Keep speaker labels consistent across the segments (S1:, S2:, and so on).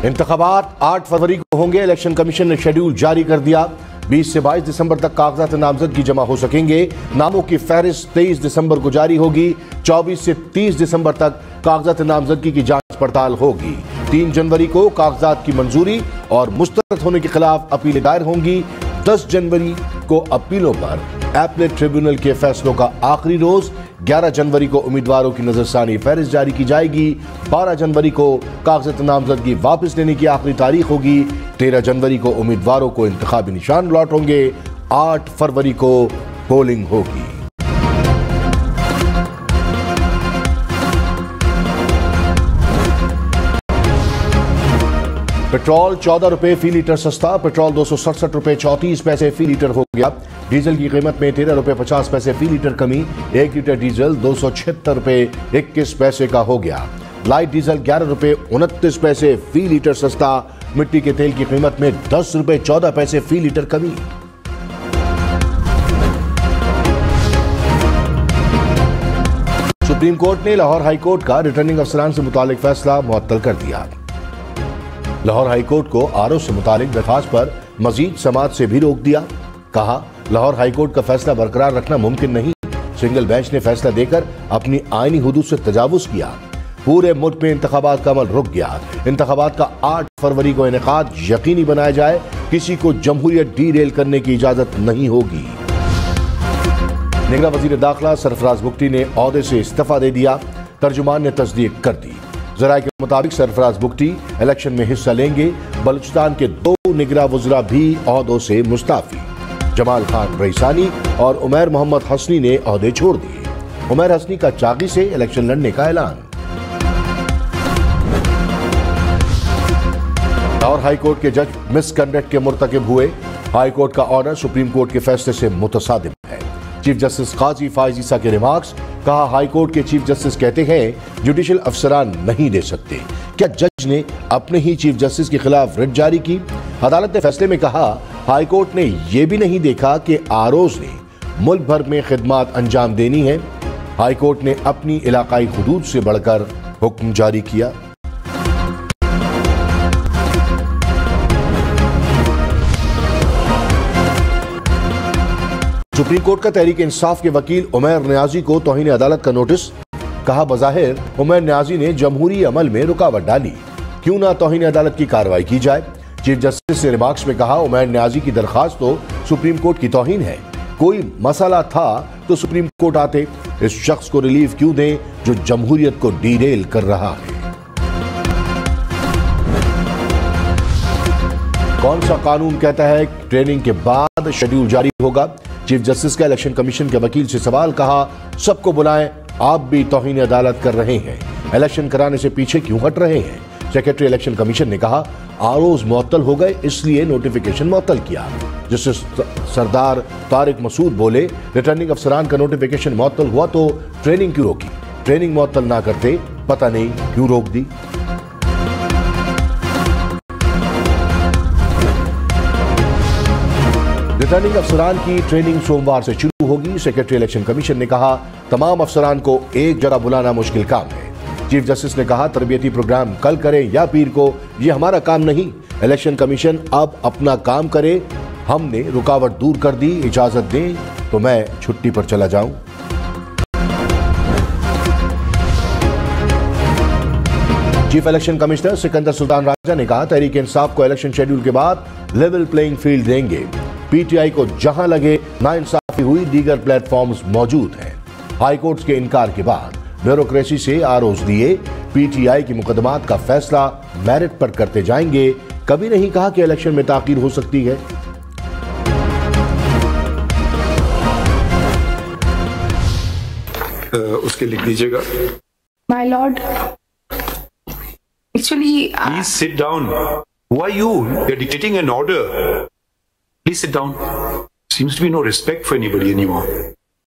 S1: इंतखाबात 8 फरवरी को होंगे। इलेक्शन कमीशन ने शेड्यूल जारी कर दिया। 20 से 22 दिसंबर तक कागजात नामजदगी जमा हो सकेंगे। नामों की फहरिस्त 23 दिसंबर को जारी होगी। 24 से 30 दिसंबर तक कागजात नामजदगी की जांच पड़ताल होगी। 3 जनवरी को कागजात की मंजूरी और मुस्तरद होने के खिलाफ अपीलें दायर होंगी। 10 जनवरी को अपीलों पर एपलेट ट्रिब्यूनल के फैसलों का आखिरी रोज। 11 जनवरी को उम्मीदवारों की नजरसानी फहरिस्त जारी की जाएगी। 12 जनवरी को कागजात नामजदगी वापस लेने की आखिरी तारीख होगी। 13 जनवरी को उम्मीदवारों को इंतखाबी निशान अलॉट होंगे। 8 फरवरी को पोलिंग होगी। पेट्रोल 14 रुपए फी लीटर सस्ता। पेट्रोल 267 रुपए 34 पैसे फी लीटर हो गया। डीजल की कीमत में 13 रुपए 50 पैसे फी लीटर कमी। 1 लीटर डीजल 276 रुपए 21 पैसे का हो गया। लाइट डीजल 11 रुपए 29 पैसे फी लीटर सस्ता। मिट्टी के तेल की कीमत में 10 रुपए 14 पैसे फी लीटर कमी। सुप्रीम कोर्ट ने लाहौर हाई कोर्ट का रिटर्निंग अफसरान से मुतालिक फैसला मुअत्तल कर दिया। लाहौर हाई कोर्ट को आरओ से मुतालिक दरखास्त पर मजीद समाअत से भी रोक दिया। कहा, लाहौर हाई कोर्ट का फैसला बरकरार रखना मुमकिन नहीं। सिंगल बेंच ने फैसला देकर अपनी आईनी हुदूद से तजावुज किया। पूरे मुल्क में इंतखाबात का अमल रुक गया। इंतखाबात का 8 फरवरी को इनेकाद यकीनी बनाया जाए। किसी को जमहूरियत डीरेल करने की इजाजत नहीं होगी। निगरान वजीर दाखिला सरफराज बुगटी ने ओहदे से इस्तीफा दे दिया। तर्जुमान ने तस्दीक कर दी। जराये के मुताबिक सरफराज बुगटी इलेक्शन में हिस्सा लेंगे। बलूचिस्तान के 2 निगरान वज़रा भी ओहदों से मुस्ताफी। जमाल खान रईसानी और उमैर मोहम्मद हसनी ने ओहदे छोड़ दिए। उमैर हसनी का चाकी से इलेक्शन लड़ने का ऐलान। लाहौर हाई कोर्ट के जज मिसकंडक्ट के मुर्तकिब हुए। हाई कोर्ट का ऑर्डर सुप्रीम कोर्ट के फैसले से मुतसादिम है। चीफ जस्टिस काजी फायज ईसा के रिमार्क्स। कहा, हाई कोर्ट के चीफ जस्टिस कहते हैं जुडिशल अफसरान नहीं दे सकते। क्या जज ने अपने ही चीफ जस्टिस के खिलाफ रिट जारी की? अदालत ने फैसले में कहा, हाई कोर्ट ने यह भी नहीं देखा कि आरओज ने मुल्क भर में खिदमात अंजाम देनी है। हाई कोर्ट ने अपनी इलाकाई हुदूद से बढ़कर हुक्म जारी किया। सुप्रीम कोर्ट का तहरीक इंसाफ के वकील उमैर नियाजी को तौहीन अदालत का नोटिस। कहा, बज़ाहिर उमैर नियाजी ने जमहूरी अमल में रुकावट डाली। क्यों ना तौहीन अदालत की कार्रवाई की जाए। चीफ जस्टिस ने रिमार्क्स में कहा, उमैर नियाजी की दरखास्त तो सुप्रीम कोर्ट की तौहीन है। कोई मसला था तो सुप्रीम कोर्ट आते। इस शख्स को रिलीफ क्यों दें जो जमहूरियत को डीरेल कर रहा है। कौन सा कानून कहता है ट्रेनिंग के बाद शेड्यूल जारी होगा? चीफ जस्टिस का इलेक्शन कमीशन के वकील से सवाल। कहा, सबको बुलाएं, आप भी तौहीन अदालत कर रहे हैं। इलेक्शन कराने से पीछे क्यों हट रहे हैं? सेक्रेटरी इलेक्शन कमीशन ने कहा, आरओज मुअत्तल हो गए इसलिए नोटिफिकेशन मुअत्तल किया। जिससे सरदार तारिक मसूद बोले, रिटर्निंग अफसरान का नोटिफिकेशन मुअत्तल हुआ तो ट्रेनिंग क्यों रोकी? ट्रेनिंग मुअत्तल ना करते पता नहीं क्यों रोक दी। रिटर्निंग अफसरान की ट्रेनिंग सोमवार से शुरू होगी। सेक्रेटरी इलेक्शन कमीशन ने कहा, तमाम अफसरान को एक जगह बुलाना मुश्किल काम है। चीफ जस्टिस ने कहा, तरबियती प्रोग्राम कल करें या पीर को, यह हमारा काम नहीं। इलेक्शन कमीशन अब अपना काम करे। हमने रुकावट दूर कर दी। इजाजत दें तो मैं छुट्टी पर चला जाऊं। Chief election commissioner Sikandar Sultan Raja ने कहा, तहरीक इंसाफ को इलेक्शन शेड्यूल के बाद लेवल प्लेइंग फील्ड देंगे। पीटीआई को जहां लगे नाइंसाफी हुई, दीगर प्लेटफॉर्म्स मौजूद हैं। हाई कोर्ट के इनकार के बाद ब्यूरोक्रेसी से आरओज दिए। पीटीआई की मुकदमात का फैसला मेरिट पर करते जाएंगे। कभी नहीं कहा कि इलेक्शन में ताकीर हो सकती है।
S2: उसके लिख दीजिएगा।
S3: My Lord, actually
S2: please sit down. Who are you? You're dictating an order. Please sit down. Seems to be no respect for anybody anymore.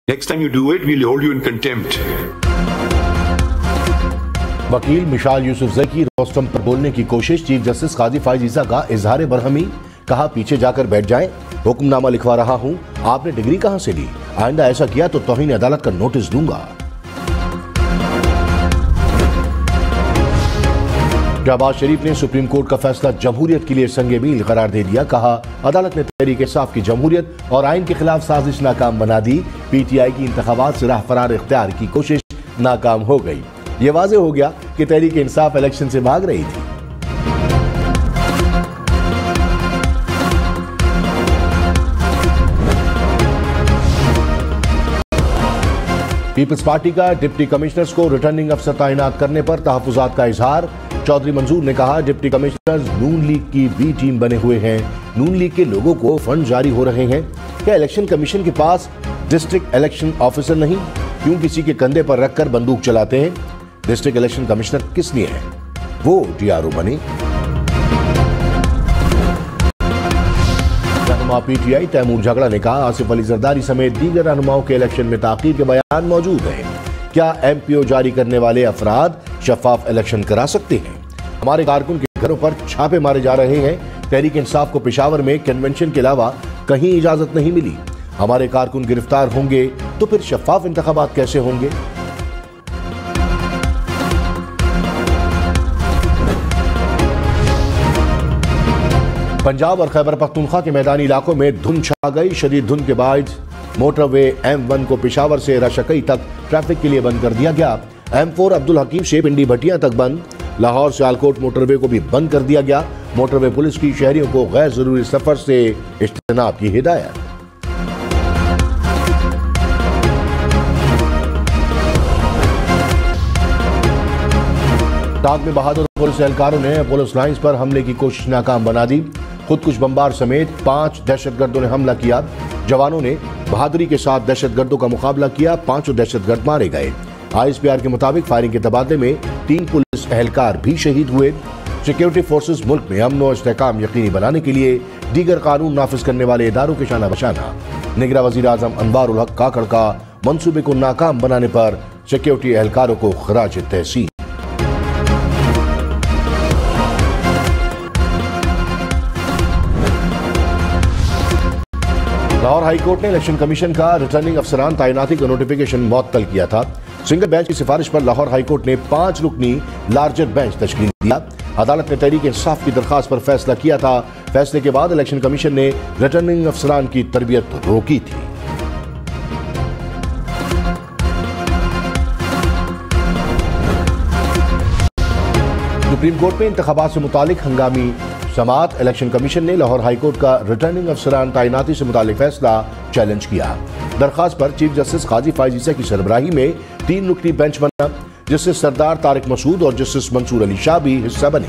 S2: Next time you do it, we'll hold you in contempt.
S1: वकील मिशाल Yusuf Zaki rostrum पर बोलने की कोशिश। Chief justice काजी फायज ईसा का इजहार बरहमी। कहा, पीछे जाकर बैठ जाएं। हुक्मनामा लिखवा रहा हूं। आपने डिग्री कहां से ली? आइंदा ऐसा किया तो तौहीन अदालत का नोटिस दूंगा। शहबाज शरीफ ने सुप्रीम कोर्ट का फैसला जमहूरियत के लिए संगे मील करार दे दिया। कहा, अदालत ने तहरीक इंसाफ की जमहूरियत और आइन के खिलाफ साजिश नाकाम बना दी। पीटीआई की इंतखाबात से राह फरार इख्तियार की कोशिश नाकाम हो गई। ये वाज़े हो गया कि तहरीक इंसाफ इलेक्शन से भाग रही थी। पीपल्स पार्टी का डिप्टी कमिश्नर्स को रिटर्निंग अफसर तैनात करने पर तहफ्फुज़ात का इजहार। चौधरी मंजूर ने कहा, डिप्टी कमिश्नर्स नून लीग की बी टीम बने हुए हैं। नून लीग के लोगों को फंड जारी हो रहे हैं। क्या इलेक्शन कमीशन के पास डिस्ट्रिक्ट इलेक्शन ऑफिसर नहीं? क्यों किसी के कंधे पर रखकर बंदूक चलाते हैं? डिस्ट्रिक्ट इलेक्शन कमिश्नर किस लिए है? वो डीआरओ बने। रहनुमा पीटीआई तैमूर झगड़ा ने कहा, आसिफ अली जरदारी समेत दीगर रहनुमाओं के इलेक्शन में ताकीर के बयान मौजूद हैं। क्या एमपीओ जारी करने वाले अफराद शफाफ इलेक्शन करा सकते हैं? हमारे कारकुन के घरों पर छापे मारे जा रहे हैं। तहरीक इंसाफ को पेशावर में कन्वेंशन के अलावा कहीं इजाजत नहीं मिली। हमारे कारकुन गिरफ्तार होंगे तो फिर शफाफ इंतखाबात कैसे होंगे? पंजाब और खैबर पख्तूनख्वा के मैदानी इलाकों में धुंध छा गई। शदीद धुंध के बाद मोटरवे M1 को पेशावर से रशकई तक ट्रैफिक के लिए बंद कर दिया गया। M4 अब्दुल हकीम से पिंडी भटिया तक बंद। लाहौर से आलकोट मोटरवे को भी बंद कर दिया गया। मोटरवे पुलिस की शहरियों को गैर जरूरी सफर से इज्तनाब की हिदायत। टाक में बहादुर पुलिस एहलकारों ने पुलिस लाइंस पर हमले की कोशिश नाकाम बना दी। खुदकुश बमबार समेत 5 दहशतगर्दों ने हमला किया। जवानों ने बहादुरी के साथ दहशतगर्दों का मुकाबला किया। 5 दहशतगर्द मारे गए। ISPR के मुताबिक फायरिंग के तबादले में 3 पुलिस एहलकार भी शहीद हुए। सिक्योरिटी फोर्सेस मुल्क में अमन और इस्तेहकाम यकीनी बनाने के लिए दीगर कानून नाफिज करने वाले इदारों के शाना बशाना। निगरान वजीर आजम अनवारुल हक काकड़ का मंसूबे को नाकाम बनाने पर सिक्योरिटी एहलकारों को खराज तहसीन। लाहौर हाईकोर्ट ने इलेक्शन कमीशन का रिटर्निंग अफसरान तैनाती का नोटिफिकेशन मुअत्तल किया था। सिंगल बेंच की सिफारिश पर लाहौर हाईकोर्ट ने 5 रुकनी लार्जर बेंच तश्कील दिया। अदालत ने तहरीक इंसाफ की दरखास्त पर फैसला किया था। फैसले के बाद इलेक्शन कमीशन ने रिटर्निंग अफसरान की तरबियत रोकी थी। सुप्रीम कोर्ट में इंतखाबात से मुतालिक हंगामी समात। इलेक्शन कमीशन ने लाहौर हाईकोर्ट का रिटर्निंग अफसरान तैनाती से मुतालिक फैसला चैलेंज किया। दरखास्त पर चीफ जस्टिस काजी फायज ईसा की सरबराही में 3 रुकनी बेंच बना, जिससे सरदार तारिक मसूद और जस्टिस मंसूर अली शाह भी हिस्सा बने।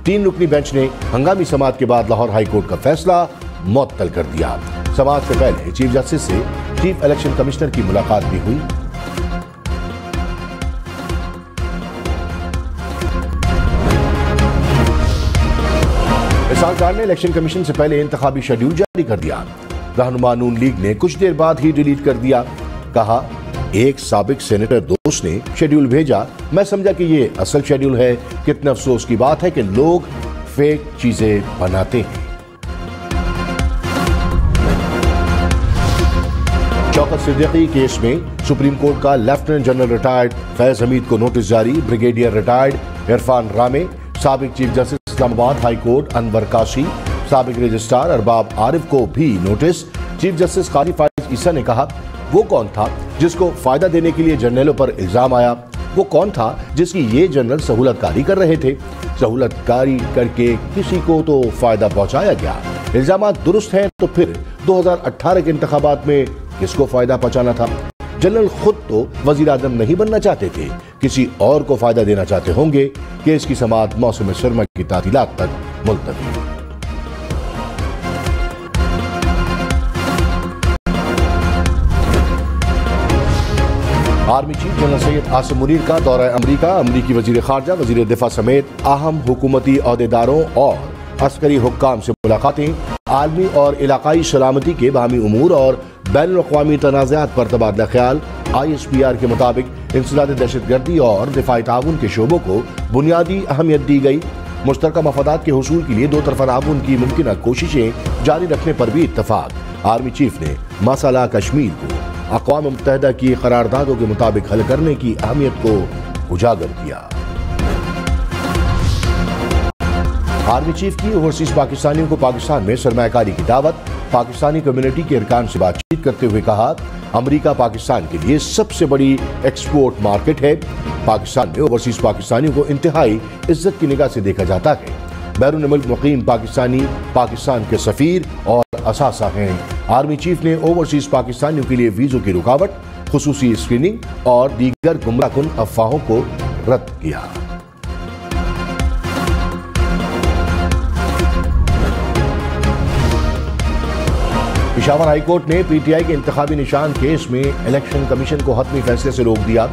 S1: 3 रुकनी बेंच ने हंगामी समात के बाद लाहौर हाईकोर्ट का फैसला मुअत्तल कर दिया। समात से पहले चीफ जस्टिस से चीफ इलेक्शन कमिश्नर की मुलाकात भी हुई। सरकार ने इलेक्शन कमीशन से पहले इंतखाबी शेड्यूल जारी कर दिया। रहनुमा नून लीग ने कुछ देर बाद ही डिलीट कर दिया। कहा, एक साबिक सेनेटर दोस्त ने शेड्यूल भेजा, मैं समझा कि ये असल शेड्यूल है। कितने अफसोस की बात है कि लोग फेक चीजें बनाते हैं। शौकत सिद्दीकी केस में सुप्रीम कोर्ट का lieutenant general retired Faiz Hamid को नोटिस जारी। ब्रिगेडियर रिटायर्ड इरफान रामे, साबिक chief justice Islamabad high court Anwar Kashi, साबिक रजिस्ट्रार अरबाब आरिफ को भी नोटिस। चीफ जस्टिस काजी फायज ईसा ने कहा, वो कौन था जिसको फायदा देने के लिए जनरलों पर इल्जाम आया? वो कौन था जिसकी ये जनरल सहूलतकारी कर रहे थे? सहूलतकारी करके किसी को तो फायदा पहुंचाया गया। इल्जाम दुरुस्त हैं तो फिर 2018 के इंतखाबात में किसको फायदा पहुंचाना था? जनरल खुद तो वजीर आजम नहीं बनना चाहते थे, किसी और को फायदा देना चाहते होंगे। केस की समाअत मौसम सरमा की तातीलात तक मुलतवी। Army chief general Syed Asim Munir का दौरा अमरीका। अमरीकी वजीर खारजा, वजीर दिफा समेत अहम हुकूमती ओहदेदारों और अस्करी हुक्काम से मुलाकातें। आलमी और इलाकाई सलामती के बाहमी उमूर और बैनुल अक़वामी तनाज़ात पर तबादला ख्याल। ISPR के मुताबिक इंसदाद दहशतगर्दी और दिफाई ताउन के शोबों को बुनियादी अहमियत दी गई। मुश्तरका मफादात के हुसूल के लिए दो तरफ़ा ताउन की मुमकिन कोशिशें जारी रखने पर भी इत्तफाक। आर्मी चीफ ने मसला कश्मीर को अक़वाम मुत्तहिदा की करारदादों के मुताबिक हल करने की अहमियत को उजागर किया। आर्मी चीफ की ओवरसीज पाकिस्तानियों को पाकिस्तान में सरमायाकारी की दावत। पाकिस्तानी कम्युनिटी के अरकान से बातचीत करते हुए कहा, अमेरिका पाकिस्तान के लिए सबसे बड़ी एक्सपोर्ट मार्केट है। पाकिस्तान में ओवरसीज पाकिस्तानियों को इंतहाई इज्जत की निगाह से देखा जाता है। बैरून मुल्क मुकीम पाकिस्तानी पाकिस्तान के सफीर और असासा हैं। आर्मी चीफ ने ओवरसीज पाकिस्तानियों के लिए वीजों की रुकावट, खुसूसी स्क्रीनिंग और दीगर गुमराहकुन अफवाहों को रद्द किया। पेशावर हाईकोर्ट ने पीटीआई के इंतखाबी निशान केस में इलेक्शन कमीशन को हतमी फैसले से रोक दिया।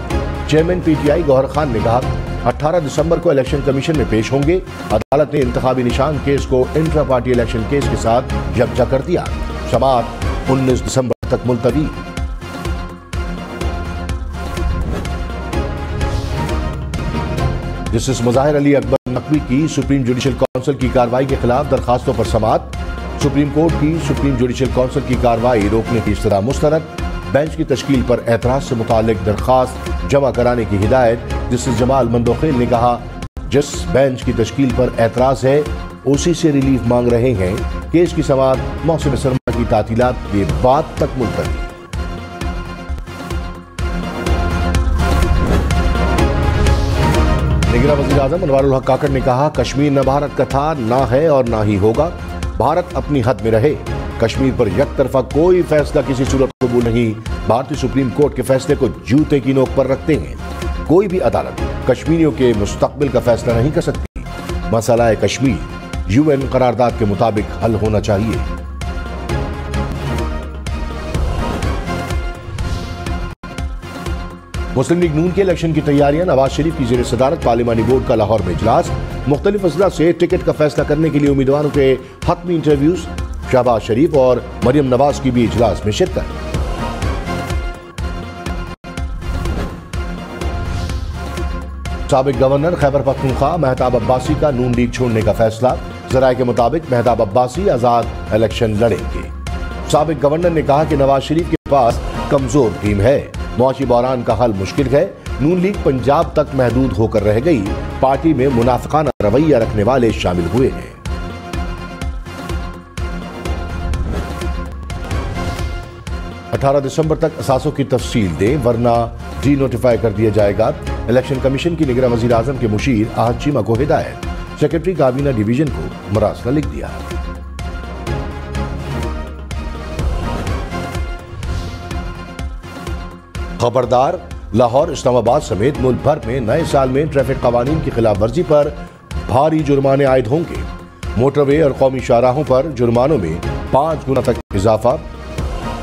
S1: चेयरमैन पीटीआई गौहर खान ने कहा, 18 दिसंबर को इलेक्शन कमीशन में पेश होंगे। अदालत ने इंतखाबी निशान केस को इंट्रा पार्टी इलेक्शन केस के साथ यकजा कर दिया। समाअत 19 दिसंबर तक मुलतवी। जस्टिस मुज़ाहिर अली अकबर नकवी की सुप्रीम जुडिशल काउंसिल की कार्रवाई के खिलाफ दरखास्तों पर समाअत। सुप्रीम कोर्ट की सुप्रीम जुडिशल काउंसिल की कार्रवाई रोकने की इस्तदा मुस्तरद। बेंच की तश्कील पर एतराज से मुतालिक दरखास्त जमा कराने की हिदायत। जस्टिस जमाल मंदोखेल ने कहा, जिस बेंच की तश्कील पर एतराज है उसी से रिलीफ मांग रहे हैं। केस की समाअत मौसम सरमा की तातीलात के बाद तक मुलतवी। निगरां वज़ीर आज़म अनवारुल हक काकड़ ने कहा, कश्मीर न भारत का था, ना है और ना ही होगा। भारत अपनी हद में रहे। कश्मीर पर यकतरफा कोई फैसला किसी सूरत कबूल नहीं। भारतीय सुप्रीम कोर्ट के फैसले को जूते की नोक पर रखते हैं। कोई भी अदालत कश्मीरियों के मुस्तकबिल का फैसला नहीं कर सकती। मसला कश्मीर यूएन करारदाद के मुताबिक हल होना चाहिए। मुस्लिम लीग नून के इलेक्शन की तैयारियां। नवाज शरीफ की ज़ेर सदारत पार्लिमानी बोर्ड का लाहौर में इजलास। मुख्तलिफ अजला से टिकट का फैसला करने के लिए उम्मीदवारों के हतमी इंटरव्यूज। शहबाज शरीफ और मरियम नवाज की भी इजलास में शिरकत। साबिक गवर्नर खैबर पख्तूनख्वा मेहताब अब्बासी का नून लीग छोड़ने का फैसला। जराये के मुताबिक मेहताब अब्बासी आजाद इलेक्शन लड़ेंगे। साबिक गवर्नर ने कहा कि नवाज शरीफ के पास कमजोर टीम है। मुआशी बहरान का हल मुश्किल है। नून लीग पंजाब तक महदूद होकर रह गई। पार्टी में मुनाफिकाना रवैया रखने वाले शामिल हुए हैं। अठारह दिसंबर तक असासों की तफसील दें वरना डी नोटिफाई कर दिया जाएगा। इलेक्शन कमीशन की निगरां वज़ीर आज़म के मुशीर आहद चीमा को हिदायत। सेक्रेटरी काबीना डिवीजन को मरासला लिख दिया। खबरदार, लाहौर इस्लामाबाद समेत मुल्क भर में नए साल में ट्रैफिक कवानीन की खिलाफ वर्जी पर भारी जुर्माने आयद होंगे। मोटरवे और कौमी शाहराहों पर जुर्मानों में 5 गुना तक इजाफा।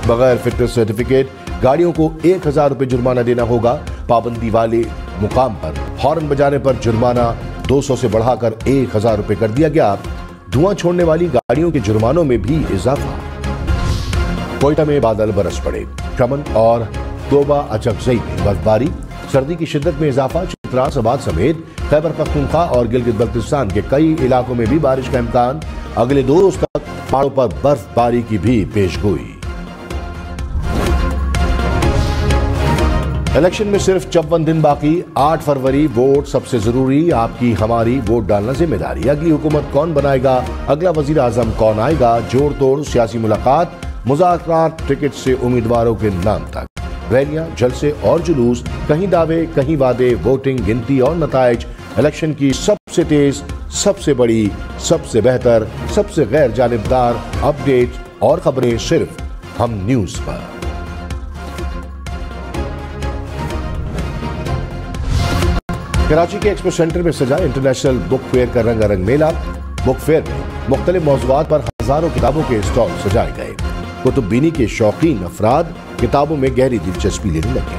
S1: बगैर फिटनेस सर्टिफिकेट गाड़ियों को 1000 रुपये जुर्माना देना होगा। पाबंदी वाले मुकाम पर हॉर्न बजाने पर जुर्माना 200 से बढ़ाकर 1000 रुपये कर दिया गया। धुआं छोड़ने वाली गाड़ियों के जुर्मानों में भी इजाफा। कोयटा में बादल बरस पड़े। चमन और तोबा अचकजई में बर्फबारी। सर्दी की शिद्दत में इजाफा। चित्रासाबाद समेत खैबर पख्तूनख्वा और गिलगित बल्तिस्तान के कई इलाकों में भी बारिश का इम्कान। अगले 2 रोज तक पहाड़ों पर बर्फबारी की भी पेशगोई। इलेक्शन में सिर्फ 54 दिन बाकी। 8 फरवरी वोट सबसे जरूरी। आपकी हमारी वोट डालना जिम्मेदारी। अगली हुकूमत कौन बनाएगा, अगला वजीर आजम कौन आएगा, जोड़ तोड़ सियासी मुलाकात, मुज़ाकरात, टिकट से उम्मीदवारों के नाम तक। रैलियां, जलसे और जुलूस, कहीं दावे कहीं वादे, वोटिंग, गिनती और नताइज। इलेक्शन की सबसे तेज, सबसे बड़ी, सबसे बेहतर, सबसे गैर जानिबदार अपडेट और खबरें सिर्फ हम न्यूज पर। कराची के एक्सपो सेंटर में सजा इंटरनेशनल बुक फेयर का रंगारंग मेला। बुक फेयर में मुख्तलिफ मौज़ूआत पर हजारों किताबों के स्टॉल सजाए गए। कुतुबबीनी के शौकीन अफराद किताबों में गहरी दिलचस्पी लेने लगे।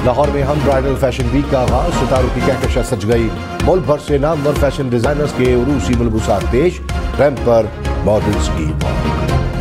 S1: लाहौर में हम ब्राइडल फैशन वीक का आगाज। सितारों की कहकशां सज गई। मुल्क भर से नामवर फैशन डिजाइनर्स के उरूसी मलबूसात पेश। रैंप पर मॉडल्स की वॉक।